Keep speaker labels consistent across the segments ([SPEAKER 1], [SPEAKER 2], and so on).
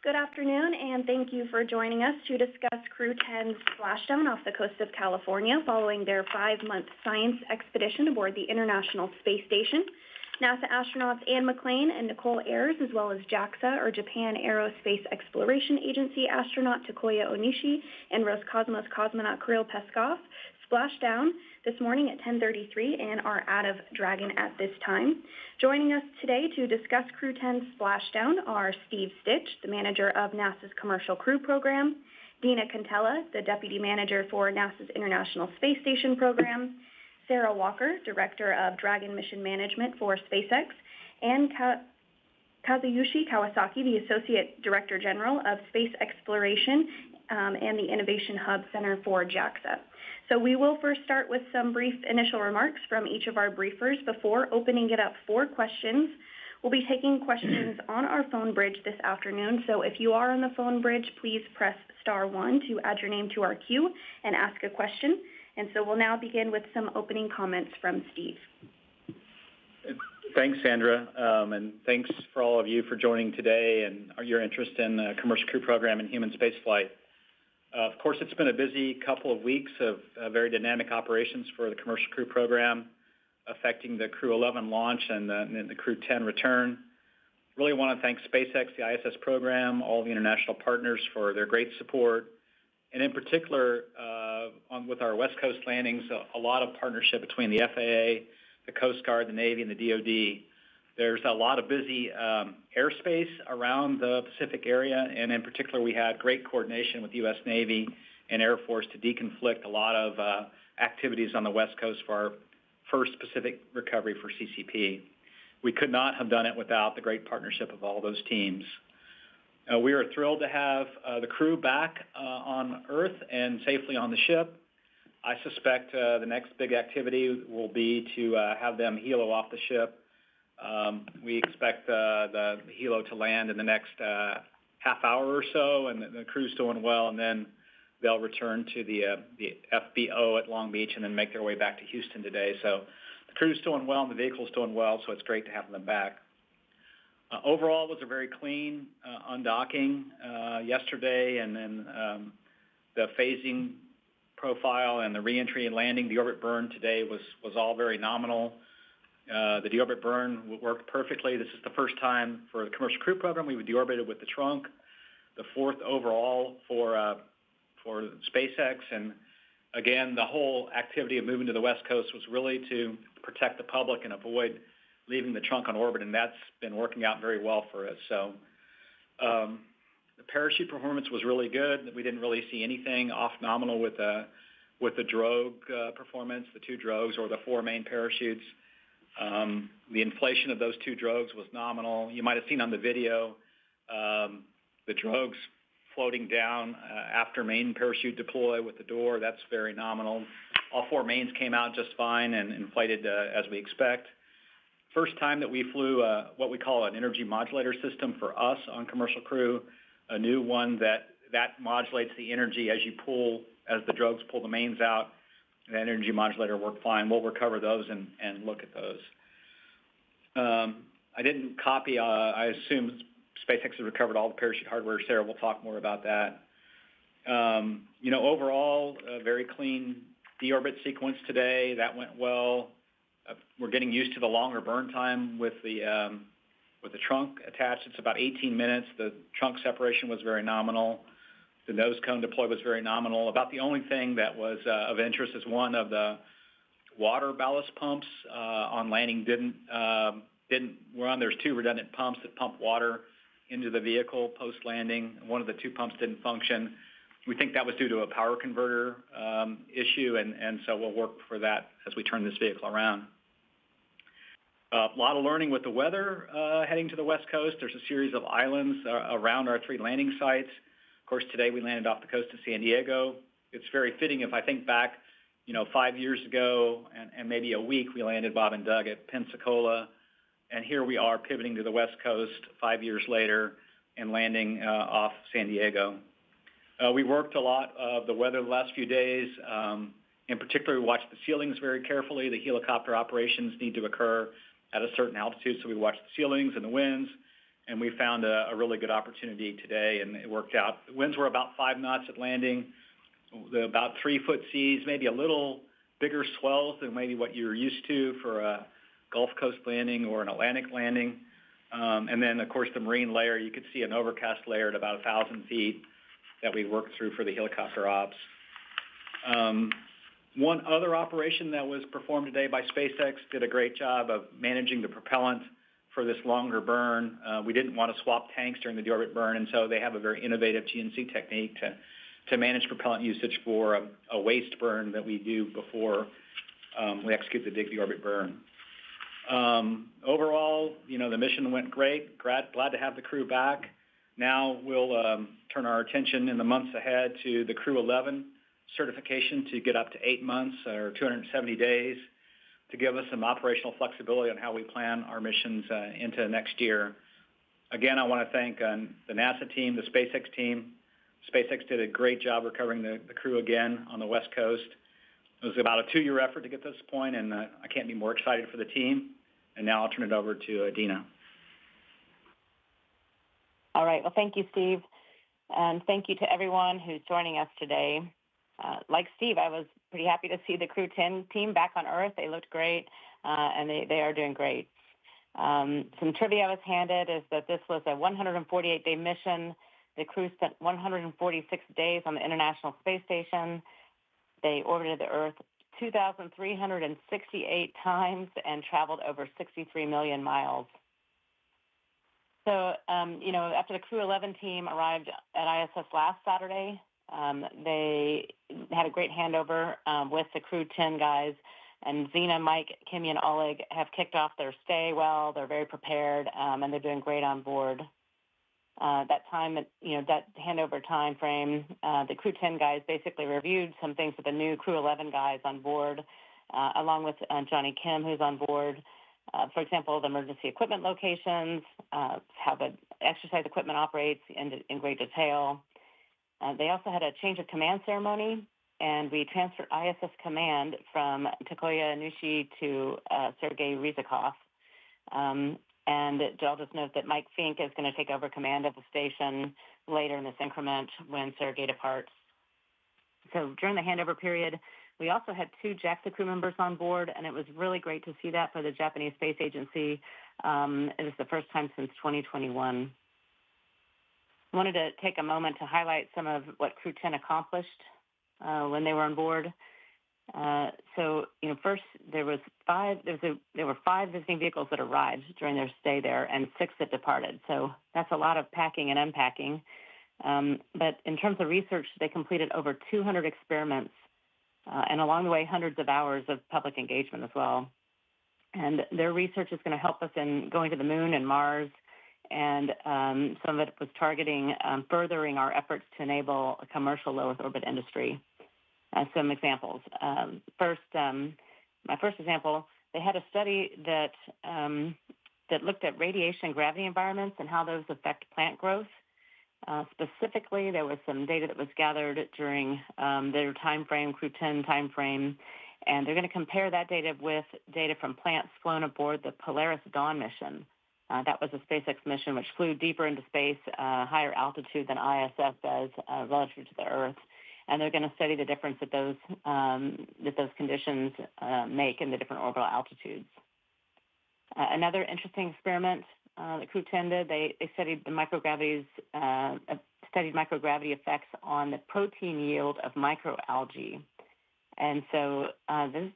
[SPEAKER 1] Good afternoon, and thank you for joining us to discuss Crew-10's splashdown off the coast of California following their 5-month science expedition aboard the International Space Station. NASA astronauts Anne McClain and Nichole Ayers, as well as JAXA, or Japan Aerospace Exploration Agency astronaut Takuya Onishi and Roscosmos cosmonaut Kirill Peskov, splashed down this morning at 10:33 and are out of Dragon at this time. Joining us today to discuss Crew-10's splashdown are Steve Stitch, the manager of NASA's Commercial Crew Program, Dina Cantella, the deputy manager for NASA's International Space Station Program, Sarah Walker, director of Dragon Mission Management for SpaceX, and Kazuyushi Kawasaki, the associate director general of Space Exploration and the Innovation Hub Center for JAXA. So we will first start with some brief initial remarks from each of our briefers before opening it up for questions. We'll be taking questions on our phone bridge this afternoon, so if you are on the phone bridge, please press *1 to add your name to our queue and ask a question. And so we'll now begin with some opening comments from Steve.
[SPEAKER 2] Thanks, Sandra, and thanks for all of you for joining today and your interest in the Commercial Crew Program and human spaceflight. Of course, it's been a busy couple of weeks of very dynamic operations for the Commercial Crew Program, affecting the Crew-11 launch and the Crew-10 return. Really want to thank SpaceX, the ISS program, all the international partners for their great support, and in particular, with our West Coast landings, a lot of partnership between the FAA, the Coast Guard, the Navy, and the DoD. There's a lot of busy airspace around the Pacific area, and in particular, we had great coordination with the U.S. Navy and Air Force to deconflict a lot of activities on the West Coast for our first Pacific recovery for CCP. We could not have done it without the great partnership of all those teams. We are thrilled to have the crew back on Earth and safely on the ship. I suspect the next big activity will be to have them helo off the ship. We expect the helo to land in the next half hour or so, and the crew's doing well, and then they'll return to the FBO at Long Beach and then make their way back to Houston today. So the crew's doing well and the vehicle's doing well, so it's great to have them back. Overall, it was a very clean undocking yesterday, and then the phasing profile and the reentry and landing, the orbit burn today was all very nominal. The deorbit burn worked perfectly. This is the first time for the Commercial Crew Program we deorbited with the trunk, the fourth overall for SpaceX. And again, the whole activity of moving to the West Coast was really to protect the public and avoid leaving the trunk on orbit, and that's been working out very well for us. So the parachute performance was really good. We didn't really see anything off nominal with the drogue performance, the two drogues or the four main parachutes. The inflation of those two drogues was nominal. You might have seen on the video the drogues floating down after main parachute deploy with the door. That's very nominal. All four mains came out just fine and inflated as we expect. First time that we flew what we call an energy modulator system for us on Commercial Crew, a new one that modulates the energy as the drogues pull the mains out. That energy modulator worked fine. We'll recover those and look at those. I didn't copy. I assume SpaceX has recovered all the parachute hardware. Sarah will talk more about that. Overall, a very clean deorbit sequence today. That went well. We're getting used to the longer burn time with the trunk attached. It's about 18 minutes. The trunk separation was very nominal. The nose cone deploy was very nominal. About the only thing that was of interest is one of the water ballast pumps on landing didn't run. There's two redundant pumps that pump water into the vehicle post-landing. One of the two pumps didn't function. We think that was due to a power converter issue, and so we'll work for that as we turn this vehicle around. A lot of learning with the weather heading to the West Coast. There's a series of islands around our three landing sites. Of course, today we landed off the coast of San Diego. It's very fitting if I think back, 5 years ago and maybe a week, we landed Bob and Doug at Pensacola. And here we are pivoting to the West Coast 5 years later and landing off San Diego. We worked a lot of the weather the last few days. In particular, we watched the ceilings very carefully. The helicopter operations need to occur at a certain altitude, so we watched the ceilings and the winds. and we found a really good opportunity today, and it worked out. The winds were about 5 knots at landing, about 3-foot seas, maybe a little bigger swells than maybe what you're used to for a Gulf Coast landing or an Atlantic landing. And then, of course, the marine layer, you could see an overcast layer at about 1,000 feet that we worked through for the helicopter ops. One other operation that was performed today by SpaceX did a great job of managing the propellant for this longer burn. We didn't want to swap tanks during the deorbit burn, and so they have a very innovative GNC technique to manage propellant usage for a waste burn that we do before we execute the deorbit burn. Overall, the mission went great. Glad to have the crew back. Now we'll turn our attention in the months ahead to the Crew-11 certification to get up to 8 months or 270 days to give us some operational flexibility on how we plan our missions into next year. Again, I want to thank the NASA team, the SpaceX team. SpaceX did a great job recovering the crew again on the West Coast. It was about a 2-year effort to get to this point, and I can't be more excited for the team. And now I'll turn it over to Dina.
[SPEAKER 3] All right. Well, thank you, Steve. And thank you to everyone who's joining us today. Like Steve, I was pretty happy to see the Crew-10 team back on Earth. They looked great, and they are doing great. Some trivia I was handed is that this was a 148-day mission. The crew spent 146 days on the International Space Station. They orbited the Earth 2,368 times and traveled over 63 million miles. So, after the Crew-11 team arrived at ISS last Saturday, they had a great handover with the Crew-10 guys, and Zena, Mike, Kimmy, and Oleg have kicked off their stay well. They're very prepared, and they're doing great on board. That handover time frame, the Crew-10 guys basically reviewed some things with the new Crew-11 guys on board, along with Johnny Kim, who's on board. For example, the emergency equipment locations, how the exercise equipment operates in great detail. They also had a change of command ceremony, and we transferred ISS command from Takuya Onishi to Sergei Ryzhikov. And I'll just note that Mike Fink is going to take over command of the station later in this increment when Sergei departs. So during the handover period, we also had 2 JAXA crew members on board, and it was really great to see that for the Japanese Space Agency. It was the first time since 2021. I wanted to take a moment to highlight some of what Crew-10 accomplished when they were on board. First there were 5 visiting vehicles that arrived during their stay there and 6 that departed. So that's a lot of packing and unpacking. But in terms of research, they completed over 200 experiments, and along the way, hundreds of hours of public engagement as well. And their research is going to help us in going to the moon and Mars, and some of it was targeting furthering our efforts to enable a commercial low Earth orbit industry. Some examples. My first example, they had a study that looked at radiation and gravity environments and how those affect plant growth. Specifically, there was some data that was gathered during their time frame, Crew-10 time frame, and they're going to compare that data with data from plants flown aboard the Polaris Dawn mission. That was a SpaceX mission which flew deeper into space, higher altitude than ISS does relative to the Earth. And they're going to study the difference that those conditions make in the different orbital altitudes. Another interesting experiment that Crew-10 did, they studied microgravity effects on the protein yield of microalgae. And so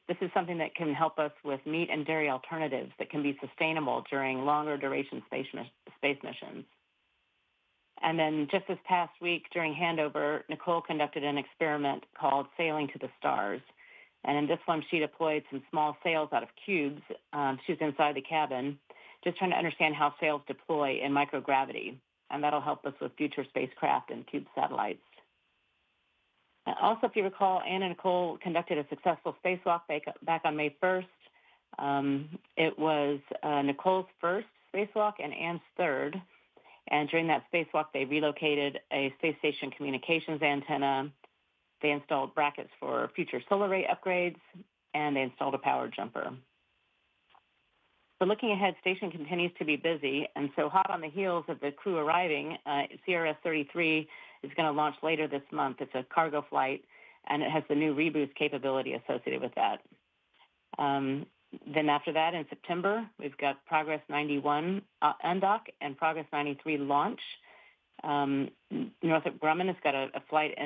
[SPEAKER 3] this is something that can help us with meat and dairy alternatives that can be sustainable during longer duration space missions. And then just this past week during handover, Nichole conducted an experiment called Sailing to the Stars. And in this one, she deployed some small sails out of cubes. She was inside the cabin, just trying to understand how sails deploy in microgravity. And that'll help us with future spacecraft and cube satellites. Also, if you recall, Ann and Nichole conducted a successful spacewalk back on May 1st. It was Nicole's first spacewalk and Ann's third. And during that spacewalk, they relocated a space station communications antenna. They installed brackets for future solar array upgrades, and they installed a power jumper. The looking ahead station continues to be busy, and so hot on the heels of the crew arriving, CRS-33 is going to launch later this month. It's a cargo flight, and it has the new reboost capability associated with that. Then after that, in September, we've got Progress 91 undock and Progress 93 launch. Northrop Grumman has got a flight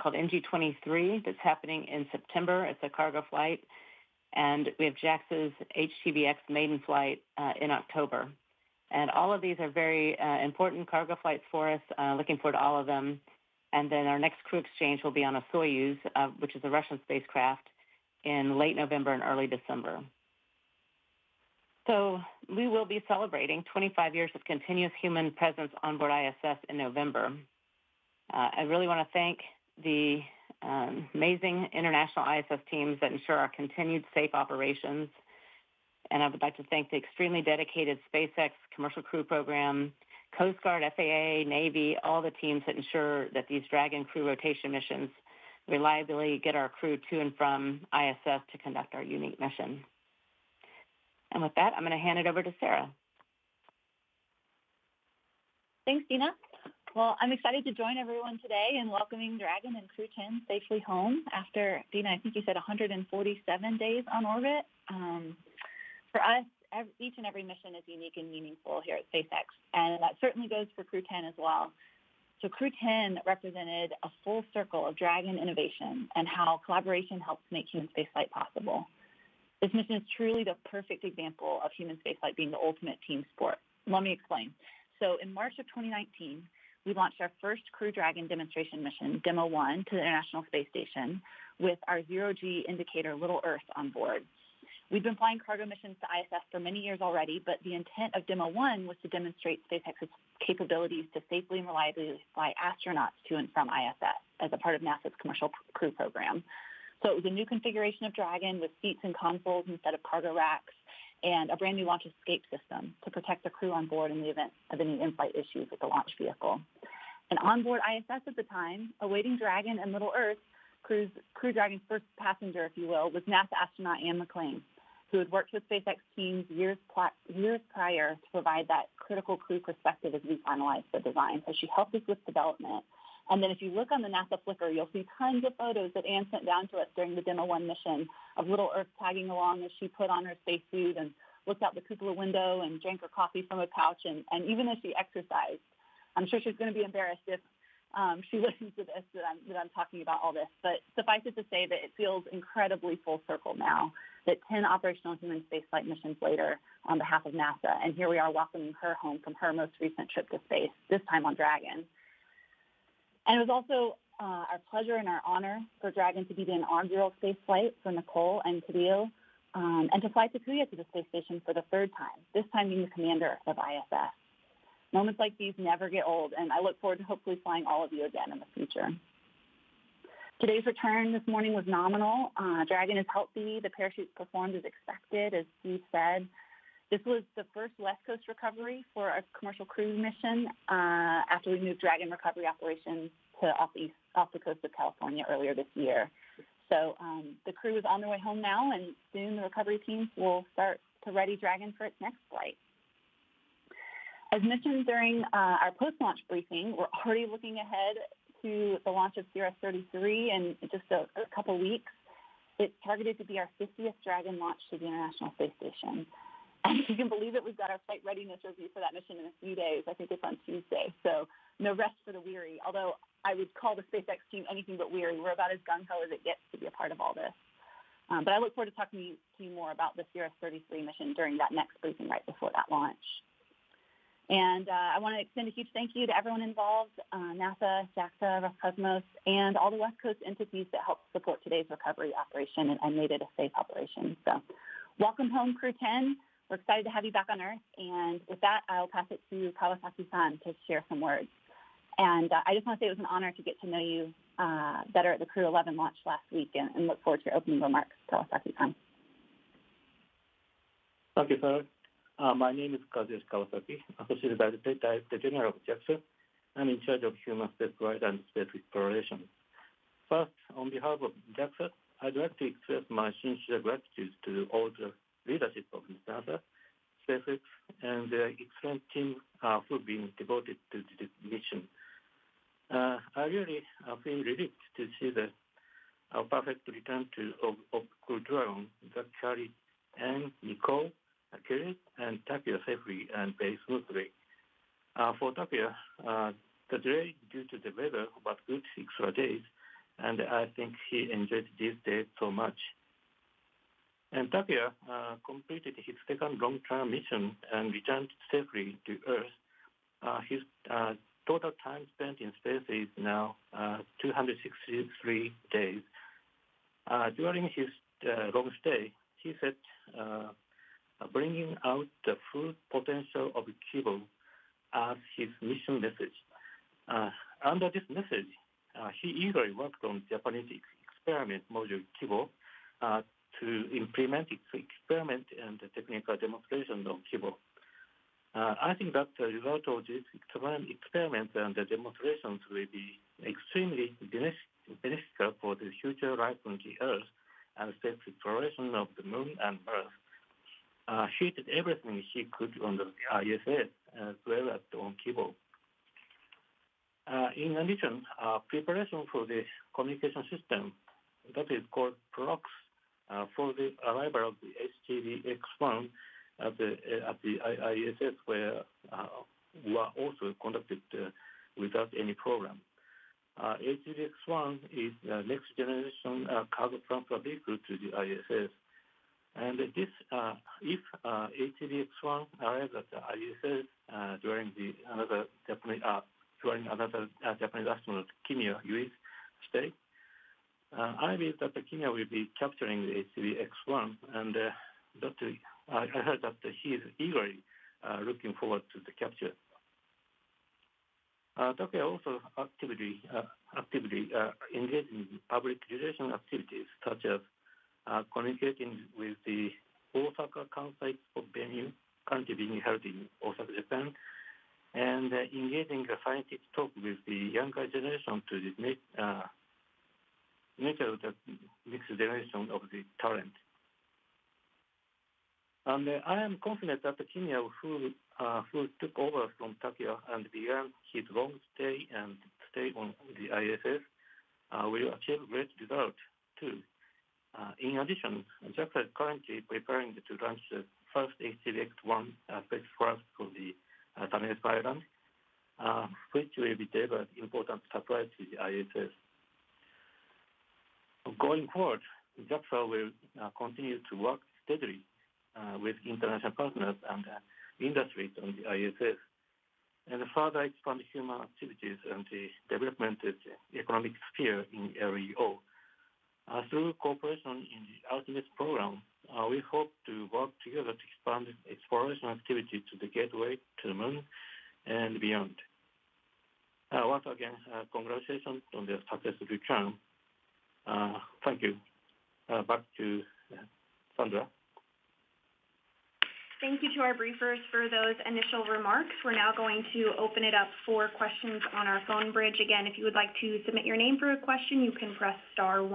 [SPEAKER 3] called NG-23 that's happening in September. It's a cargo flight. And we have JAXA's HTVX maiden flight in October. And all of these are very important cargo flights for us. Looking forward to all of them. And then our next crew exchange will be on a Soyuz, which is a Russian spacecraft, in late November and early December. So we will be celebrating 25 years of continuous human presence on board ISS in November. I really want to thank the amazing international ISS teams that ensure our continued safe operations. And I would like to thank the extremely dedicated SpaceX Commercial Crew Program, Coast Guard, FAA, Navy, all the teams that ensure that these Dragon crew rotation missions reliably get our crew to and from ISS to conduct our unique mission. And with that, I'm going to hand it over to Sarah.
[SPEAKER 4] Thanks, Dina. Well, I'm excited to join everyone today in welcoming Dragon and Crew-10 safely home after, Dina, I think you said 147 days on orbit. For us, each and every mission is unique and meaningful here at SpaceX, and that certainly goes for Crew-10 as well. So Crew-10 represented a full circle of Dragon innovation and how collaboration helps make human spaceflight possible. This mission is truly the perfect example of human spaceflight being the ultimate team sport. Let me explain. So in March of 2019, we launched our first Crew Dragon demonstration mission, Demo 1, to the International Space Station with our zero-G indicator Little Earth on board. We've been flying cargo missions to ISS for many years already, but the intent of Demo 1 was to demonstrate SpaceX's capabilities to safely and reliably fly astronauts to and from ISS as a part of NASA's Commercial Crew Program. So it was a new configuration of Dragon with seats and consoles instead of cargo racks, and a brand new launch escape system to protect the crew on board in the event of any in-flight issues with the launch vehicle. And on board ISS at the time, awaiting Dragon and Little Earth, Crew Dragon's first passenger, if you will, was NASA astronaut McClain, who had worked with SpaceX teams years prior to provide that critical crew perspective as we finalized the design. So she helped us with development. And then if you look on the NASA Flickr, you'll see tons of photos that Anne sent down to us during the Demo 1 mission of Little Earth tagging along as she put on her spacesuit and looked out the cupola window and drank her coffee from a pouch, and even as she exercised. I'm sure she's going to be embarrassed if she listens to this, that I'm talking about all this. But suffice it to say that it feels incredibly full circle now, that 10 operational human spaceflight missions later on behalf of NASA, and here we are welcoming her home from her most recent trip to space, this time on Dragon. And it was also our pleasure and our honor for Dragon to be the inaugural space flight for Nichole and Kirill, and to fly Takuya to the space station for the third time, this time being the commander of ISS. Moments like these never get old, and I look forward to hopefully flying all of you again in the future. Today's return this morning was nominal. Dragon is healthy. The parachutes performed as expected, as Steve said. This was the first West Coast recovery for our commercial crew mission after we moved Dragon recovery operations to off the coast of California earlier this year. So the crew is on their way home now, and soon the recovery teams will start to ready Dragon for its next flight. As mentioned during our post-launch briefing, we're already looking ahead to the launch of CRS-33 in just a couple weeks. It's targeted to be our 50th Dragon launch to the International Space Station. And if you can believe it, we've got our flight readiness review for that mission in a few days. I think it's on Tuesday. So no rest for the weary, although I would call the SpaceX team anything but weary. We're about as gung-ho as it gets to be a part of all this. But I look forward to talking to you more about the CRS-33 mission during that next briefing right before that launch. And I want to extend a huge thank you to everyone involved, NASA, JAXA, Roscosmos, and all the West Coast entities that helped support today's recovery operation and made it a safe operation. So welcome home, Crew-10. We're excited to have you back on Earth. And with that, I'll pass it to Kawasaki-san to share some words. And I just want to say it was an honor to get to know you better at the Crew-11 launch last week, and look forward to your opening remarks, Kawasaki-san.
[SPEAKER 5] Thank you, sir. My name is Kazuyoshi Kawasaki, Associate Director General of JAXA. I'm in charge of human spaceflight and space exploration. First, on behalf of JAXA, I'd like to express my sincere gratitude to all the leadership of NASA SpaceX and the excellent team who've been devoted to this mission. I really feel relieved to see the perfect return of Crew-Dragon that carried Nichole, Kirill, and Takuya safely and very smoothly. For Takuya, the delay due to the weather was good extra days, and I think he enjoyed these days so much. And Takuya completed his second long-term mission and returned safely to Earth. His total time spent in space is now 263 days. During his long stay, he said, bringing out the full potential of Kibo as his mission message. Under this message, he eagerly worked on Japanese experiment module Kibo to implement its experiment and the technical demonstration of Kibo. I think that the result of these experiments and the demonstrations will be extremely beneficial for the future life on the Earth and space exploration of the Moon and Earth. He did everything he could on the ISS as well as on Kibo. In addition, preparation for the communication system that is called PROX for the arrival of the HTV-X1 at the ISS were also conducted without any problem. HTV-X1 is the next generation cargo transfer vehicle to the ISS. And this, if HTV-X1 arrives at the ISS during another Japanese astronaut Kimiya Yui's stay, I believe that Kimiya will be capturing the HTV-X1, and I heard that he is eagerly looking forward to the capture. Takuya also actively engaged in public relation activities such as communicating with the Osaka Kansai Expo venue currently being held in Osaka, Japan, and engaging a scientific talk with the younger generation to the nature of the next generation of the talent. And I am confident that Kimiya, who took over from Takuya and began his long stay on the ISS, will achieve great results too. In addition, JAXA is currently preparing to launch the first HTV-X1 spacecraft for the Tanis Island, which will be delivered important surprise to the ISS. Going forward, JAXA will continue to work steadily with international partners and industries on the ISS, and further expand human activities and the development of the economic sphere in LEO. Through cooperation in the Artemis program, we hope to work together to expand exploration activity to the gateway to the Moon and beyond. Once again, congratulations on the successful return. Thank you. Back to Sandra.
[SPEAKER 1] Thank you to our briefers for those initial remarks. We're now going to open it up for questions on our phone bridge. Again, if you would like to submit your name for a question, you can press *1.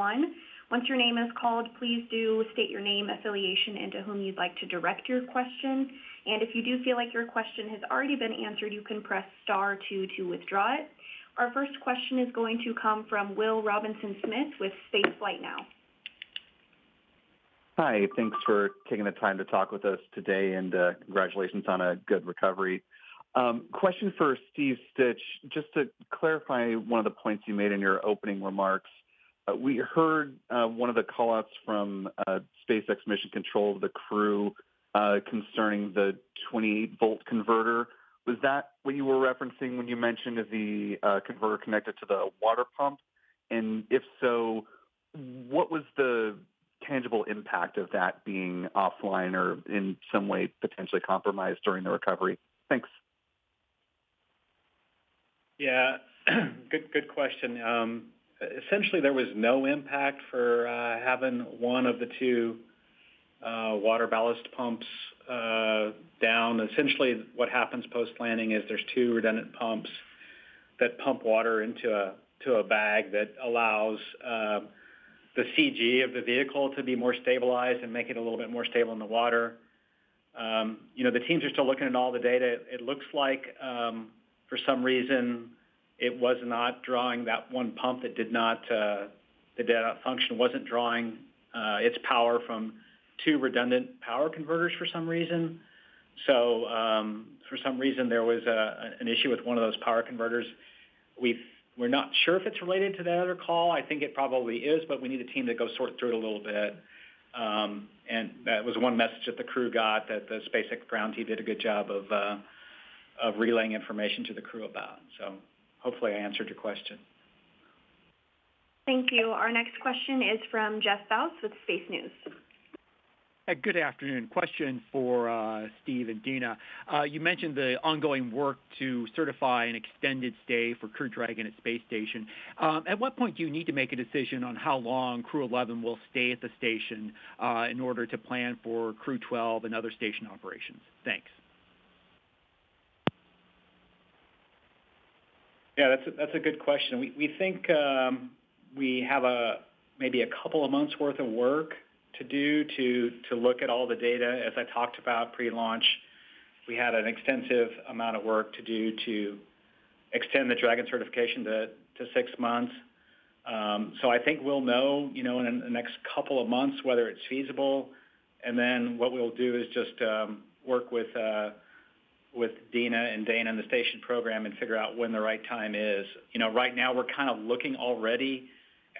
[SPEAKER 1] Once your name is called, please do state your name, affiliation, and to whom you'd like to direct your question. And if you do feel like your question has already been answered, you can press *2 to withdraw it. Our first question is going to come from Will Robinson-Smith with Spaceflight Now.
[SPEAKER 6] Hi, thanks for taking the time to talk with us today, and congratulations on a good recovery. Question for Steve Stitch, just to clarify one of the points you made in your opening remarks. We heard one of the call-outs from SpaceX Mission Control of the crew concerning the 28-volt converter. Was that what you were referencing when you mentioned the converter connected to the water pump? And if so, what was the tangible impact of that being offline or in some way potentially compromised during the recovery? Thanks.
[SPEAKER 2] Yeah, good question. Essentially, there was no impact for having one of the two water ballast pumps down. Essentially, what happens post-landing is there's two redundant pumps that pump water into a bag that allows the CG of the vehicle to be more stabilized and make it a little bit more stable in the water. The teams are still looking at all the data. It looks like for some reason it was not drawing that one pump that did not, the data function wasn't drawing its power from two redundant power converters for some reason. So for some reason there was an issue with one of those power converters. We're not sure if it's related to that other call. I think it probably is, but we need a team to go sort through it a little bit. And that was one message that the crew got, that the SpaceX ground team did a good job of relaying information to the crew about. So hopefully I answered your question.
[SPEAKER 1] Thank you. Our next question is from Jeff Faust with Space News.
[SPEAKER 7] Good afternoon. Question for Steve and Dina. You mentioned the ongoing work to certify an extended stay for Crew Dragon at Space Station. At what point do you need to make a decision on how long Crew 11 will stay at the station in order to plan for Crew 12 and other station operations? Thanks.
[SPEAKER 2] Yeah, that's a good question. We think we have maybe a couple of months worth of work to do to look at all the data. As I talked about pre-launch, we had an extensive amount of work to do to extend the Dragon certification to 6 months. So I think we'll know, in the next couple of months whether it's feasible, and then what we'll do is just work with Dina and Dana and the station program and figure out when the right time is. Right now we're kind of looking already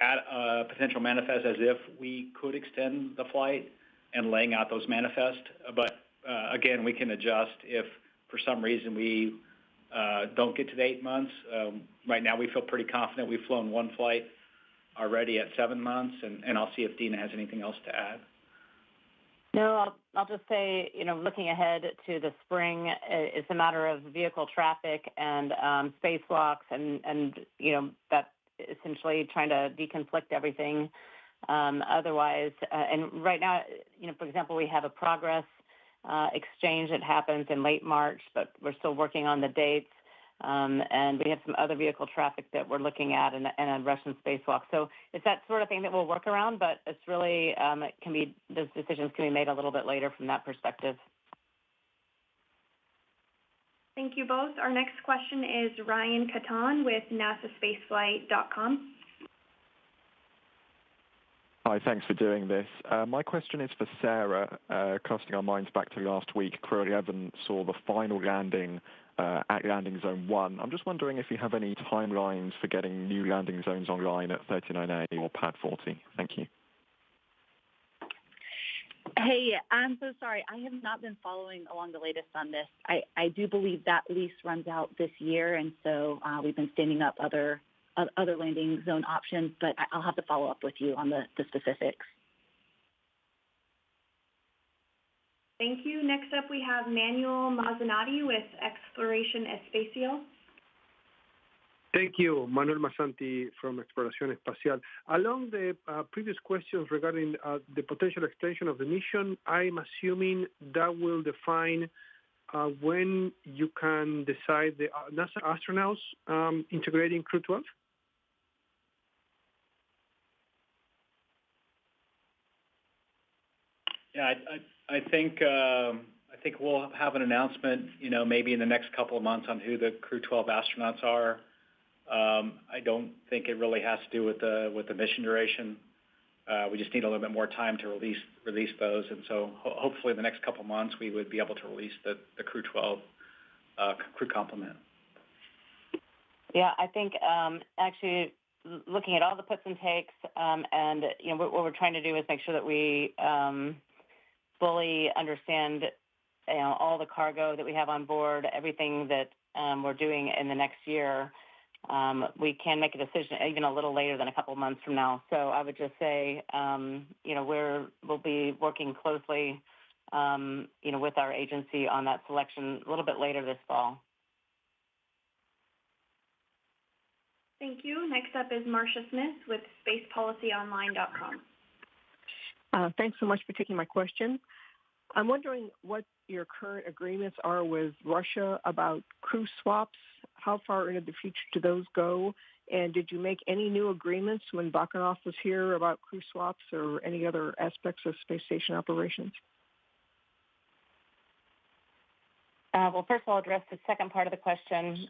[SPEAKER 2] at a potential manifest as if we could extend the flight and laying out those manifests. But again, we can adjust if for some reason we don't get to the 8 months. Right now we feel pretty confident. We've flown one flight already at 7 months, and I'll see if Dina has anything else to add.
[SPEAKER 3] No, I'll just say, looking ahead to the spring, it's a matter of vehicle traffic and spacewalks and that essentially trying to deconflict everything. Otherwise, and right now, for example, we have a progress exchange that happens in late March, but we're still working on the dates. And we have some other vehicle traffic that we're looking at and a Russian spacewalk. So it's that sort of thing that we'll work around, but it's really, those decisions can be made a little bit later from that perspective.
[SPEAKER 1] Thank you both. Our next question is Ryan Catan with NASAspaceflight.com.
[SPEAKER 8] Hi, thanks for doing this. My question is for Sarah. Casting our minds back to last week, Crew 11 saw the final landing at landing zone 1. I'm just wondering if you have any timelines for getting new landing zones online at 39A or Pad 40. Thank you.
[SPEAKER 4] Hey, I'm so sorry. I have not been following along the latest on this. I do believe that lease runs out this year, and so we've been standing up other landing zone options, but I'll have to follow up with you on the specifics.
[SPEAKER 1] Thank you. Next up, we have Manuel Mazzanotti with Exploration Espacial.
[SPEAKER 9] Thank you. Manuel Mazzanti from Exploración Espacial. Along the previous questions regarding the potential extension of the mission, I'm assuming that will define when you can decide the NASA astronauts integrating Crew 12?
[SPEAKER 2] Yeah, I think we'll have an announcement, maybe in the next couple of months on who the Crew 12 astronauts are. I don't think it really has to do with the mission duration. We just need a little bit more time to release those, and so hopefully in the next couple of months we would be able to release the Crew 12 crew complement.
[SPEAKER 3] Yeah, I think actually looking at all the puts and takes, and what we're trying to do is make sure that we fully understand all the cargo that we have on board, everything that we're doing in the next year. We can make a decision even a little later than a couple of months from now. So I would just say, we'll be working closely, with our agency on that selection a little bit later this fall.
[SPEAKER 1] Thank you. Next up is Marcia Smith with SpacePolicyOnline.com.
[SPEAKER 10] Thanks so much for taking my question. I'm wondering what your current agreements are with Russia about crew swaps. How far into the future do those go? And did you make any new agreements when Bakanov was here about crew swaps or any other aspects of space station operations?
[SPEAKER 3] Well, first of all, I'll address the second part of the question.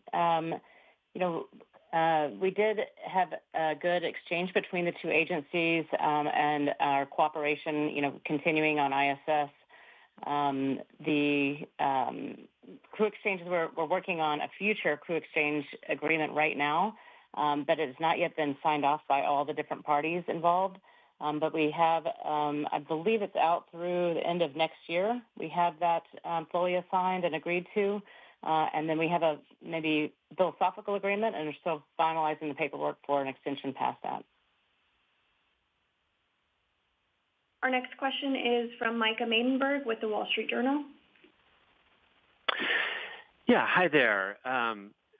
[SPEAKER 3] We did have a good exchange between the two agencies and our cooperation, continuing on ISS. The crew exchanges, we're working on a future crew exchange agreement right now, but it has not yet been signed off by all the different parties involved. But we have, I believe it's out through the end of next year. We have that fully assigned and agreed to. And then we have a maybe philosophical agreement, and we're still finalizing the paperwork for an extension past that.
[SPEAKER 1] Our next question is from Micah Maidenberg with the Wall Street Journal.
[SPEAKER 11] Yeah, hi there.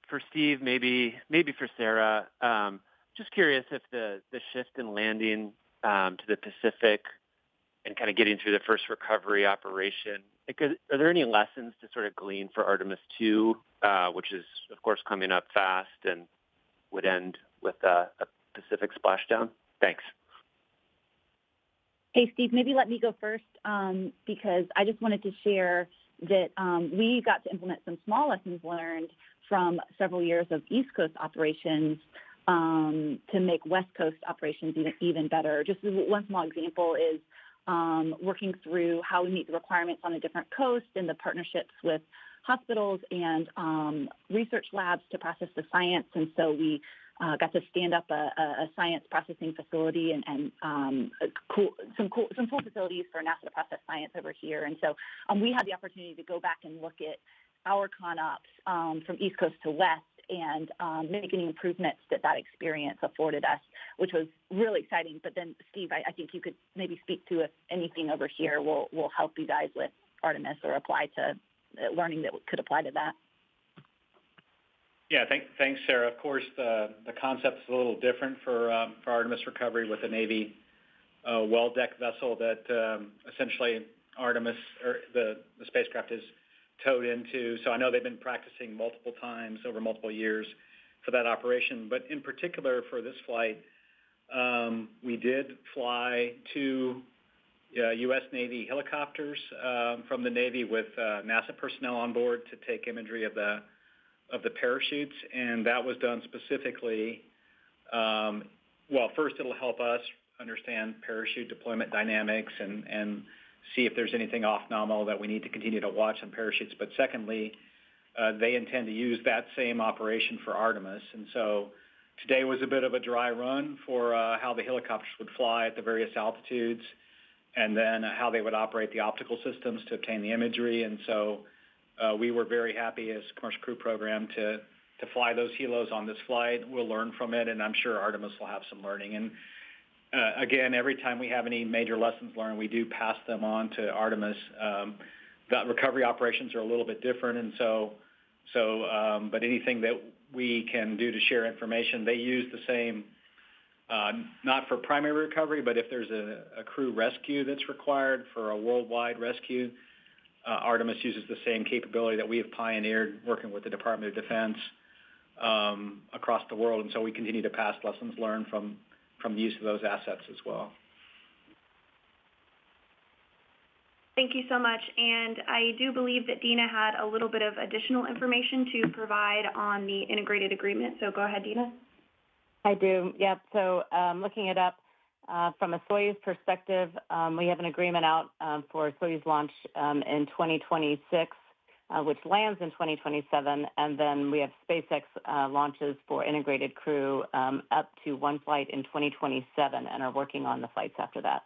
[SPEAKER 11] For Steve, maybe for Sarah, just curious if the shift in landing to the Pacific and kind of getting through the first recovery operation, are there any lessons to sort of glean for Artemis 2, which is, of course, coming up fast and would end with a Pacific splashdown? Thanks.
[SPEAKER 4] Hey, Steve, maybe let me go first because I just wanted to share that we got to implement some small lessons learned from several years of East Coast operations to make West Coast operations even better. Just one small example is working through how we meet the requirements on a different coast and the partnerships with hospitals and research labs to process the science. And so we got to stand up a science processing facility and some cool facilities for NASA to process science over here. And so we had the opportunity to go back and look at our ConOps from East Coast to West and make any improvements that experience afforded us, which was really exciting. But then, Steve, I think you could maybe speak to if anything over here will help you guys with Artemis or apply to learning that could apply to that.
[SPEAKER 2] Yeah, thanks, Sarah. Of course, the concept is a little different for Artemis recovery with the Navy well deck vessel that essentially Artemis or the spacecraft is towed into. So I know they've been practicing multiple times over multiple years for that operation. But in particular for this flight, we did fly two U.S. Navy helicopters from the Navy with NASA personnel on board to take imagery of the parachutes, and that was done specifically. Well, first it'll help us understand parachute deployment dynamics and see if there's anything off nominal that we need to continue to watch on parachutes. But secondly, they intend to use that same operation for Artemis. And so today was a bit of a dry run for how the helicopters would fly at the various altitudes and then how they would operate the optical systems to obtain the imagery. And so we were very happy as a commercial crew program to fly those helos on this flight. We'll learn from it, and I'm sure Artemis will have some learning. And again, every time we have any major lessons learned, we do pass them on to Artemis. The recovery operations are a little bit different, and but anything that we can do to share information, they use the same, not for primary recovery, but if there's a crew rescue that's required for a worldwide rescue, Artemis uses the same capability that we have pioneered working with the Department of Defense across the world, and so we continue to pass lessons learned from the use of those assets as well.
[SPEAKER 1] Thank you so much. And I do believe that Dina had a little bit of additional information to provide on the integrated agreement. So go ahead, Dina.
[SPEAKER 3] I do. Yep. So looking it up from a Soyuz perspective, we have an agreement out for Soyuz launch in 2026, which lands in 2027. And then we have SpaceX launches for integrated crew up to one flight in 2027 and are working on the flights after that.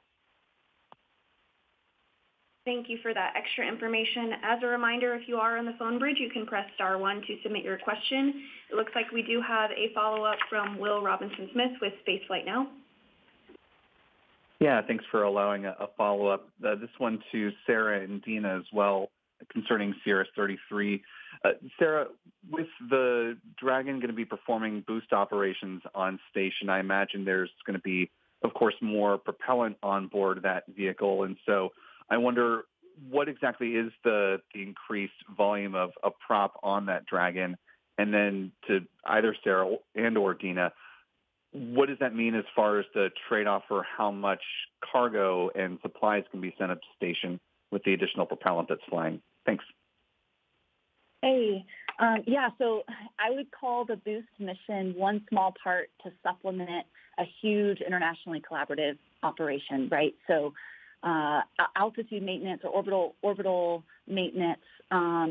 [SPEAKER 1] Thank you for that extra information. As a reminder, if you are on the phone bridge, you can press *1 to submit your question. It looks like we do have a follow-up from Will Robinson-Smith with Spaceflight Now.
[SPEAKER 6] Yeah, thanks for allowing a follow-up. This one to Sarah and Dina as well concerning Cirrus-33. Sarah, with the Dragon going to be performing boost operations on station, I imagine there's going to be, of course, more propellant on board that vehicle. And so I wonder what exactly is the increased volume of prop on that Dragon? And then to either Sarah and or Dina, what does that mean as far as the trade-off for how much cargo and supplies can be sent up to station with the additional propellant that's flying? Thanks.
[SPEAKER 4] Hey, so I would call the boost mission one small part to supplement a huge internationally collaborative operation, right? So altitude maintenance or orbital maintenance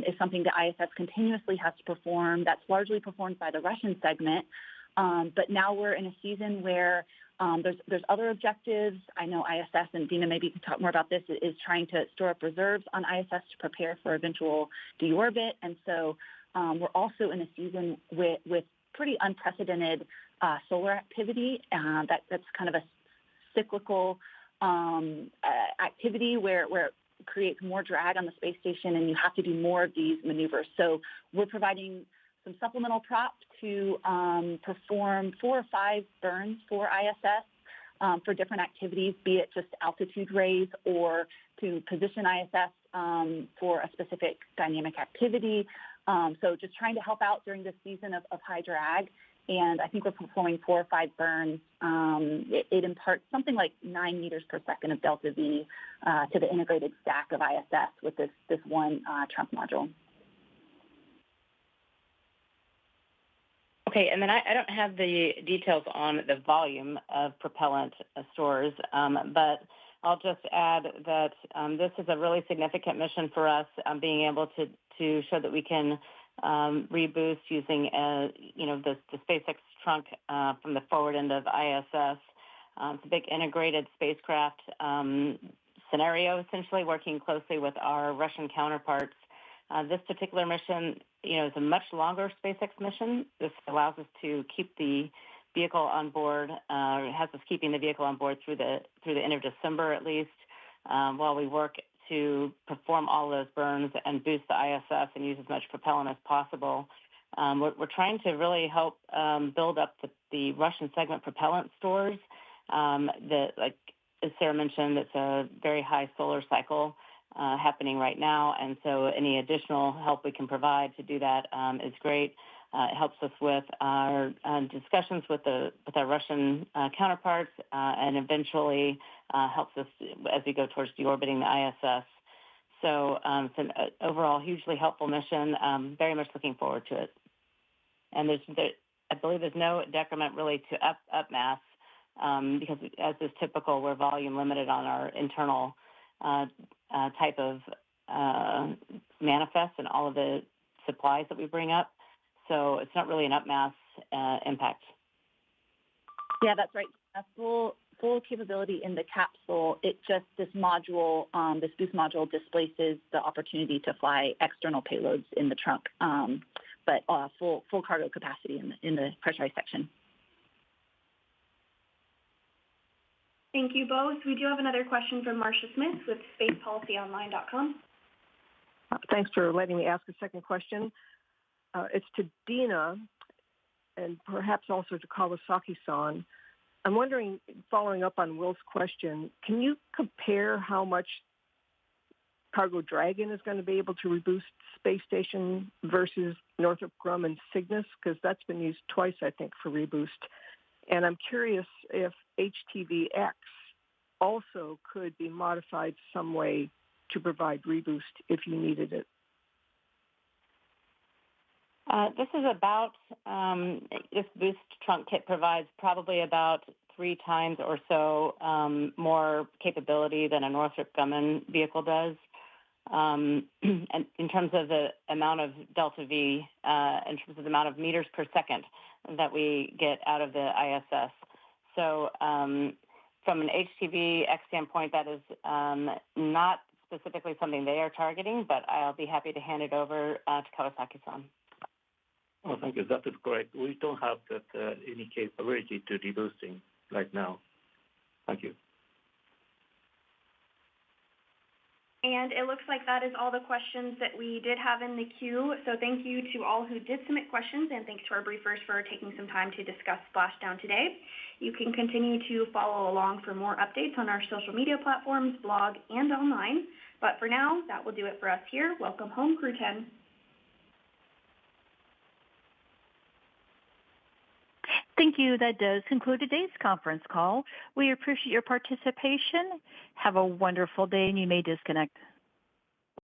[SPEAKER 4] is something that ISS continuously has to perform. That's largely performed by the Russian segment. But now we're in a season where there's other objectives. I know ISS, and Dina, maybe you can talk more about this, is trying to store up reserves on ISS to prepare for eventual deorbit. And so we're also in a season with pretty unprecedented solar activity. That's kind of a cyclical activity where it creates more drag on the space station, and you have to do more of these maneuvers. So we're providing some supplemental props to perform 4 or 5 burns for ISS for different activities, be it just altitude raise or to position ISS for a specific dynamic activity. So just trying to help out during this season of high drag. And I think we're performing 4 or 5 burns. It imparts something like 9 meters per second of delta V to the integrated stack of ISS with this one trunk module.
[SPEAKER 3] Okay, and then I don't have the details on the volume of propellant stores, but I'll just add that this is a really significant mission for us, being able to show that we can reboost using the SpaceX trunk from the forward end of ISS. It's a big integrated spacecraft scenario, essentially working closely with our Russian counterparts. This particular mission, is a much longer SpaceX mission. This allows us to keep the vehicle on board, has us keeping the vehicle on board through the end of December at least, while we work to perform all those burns and boost the ISS and use as much propellant as possible. We're trying to really help build up the Russian segment propellant stores. As Sarah mentioned, it's a very high solar cycle happening right now, and so any additional help we can provide to do that is great. It helps us with our discussions with our Russian counterparts, and eventually helps us as we go towards deorbiting the ISS. So it's an overall hugely helpful mission. Very much looking forward to it. And I believe there's no decrement really to up mass because, as is typical, we're volume limited on our internal type of manifest and all of the supplies that we bring up. So it's not really an up mass impact.
[SPEAKER 4] Yeah, that's right. A full capability in the capsule. This module, this boost module displaces the opportunity to fly external payloads in the trunk, but full cargo capacity in the pressurized section.
[SPEAKER 1] Thank you both. We do have another question from Marcia Smith with spacepolicyonline.com.
[SPEAKER 10] Thanks for letting me ask a second question. It's to Dina and perhaps also to Kawasaki-san. I'm wondering, following up on Will's question, can you compare how much Cargo Dragon is going to be able to reboost space station versus Northrop Grumman Cygnus? Because that's been used twice, I think, for reboost. And I'm curious if HTV-X also could be modified some way to provide reboost if you needed it.
[SPEAKER 3] This is about, this boost trunk kit provides probably about 3 times or so more capability than a Northrop Grumman vehicle does. And in terms of the amount of delta V, in terms of the amount of meters per second that we get out of the ISS. So from an HTV-X standpoint, that is not specifically something they are targeting, but I'll be happy to hand it over to Kawasaki-san.
[SPEAKER 5] Oh, thank you. That is correct. We don't have any capability to reboosting right now. Thank you.
[SPEAKER 1] And it looks like that is all the questions that we did have in the queue. So thank you to all who did submit questions, and thanks to our briefers for taking some time to discuss Splashdown today. You can continue to follow along for more updates on our social media platforms, blog, and online. But for now, that will do it for us here. Welcome home, Crew-10.
[SPEAKER 12] Thank you. That does conclude today's conference call. We appreciate your participation. Have a wonderful day, and you may disconnect.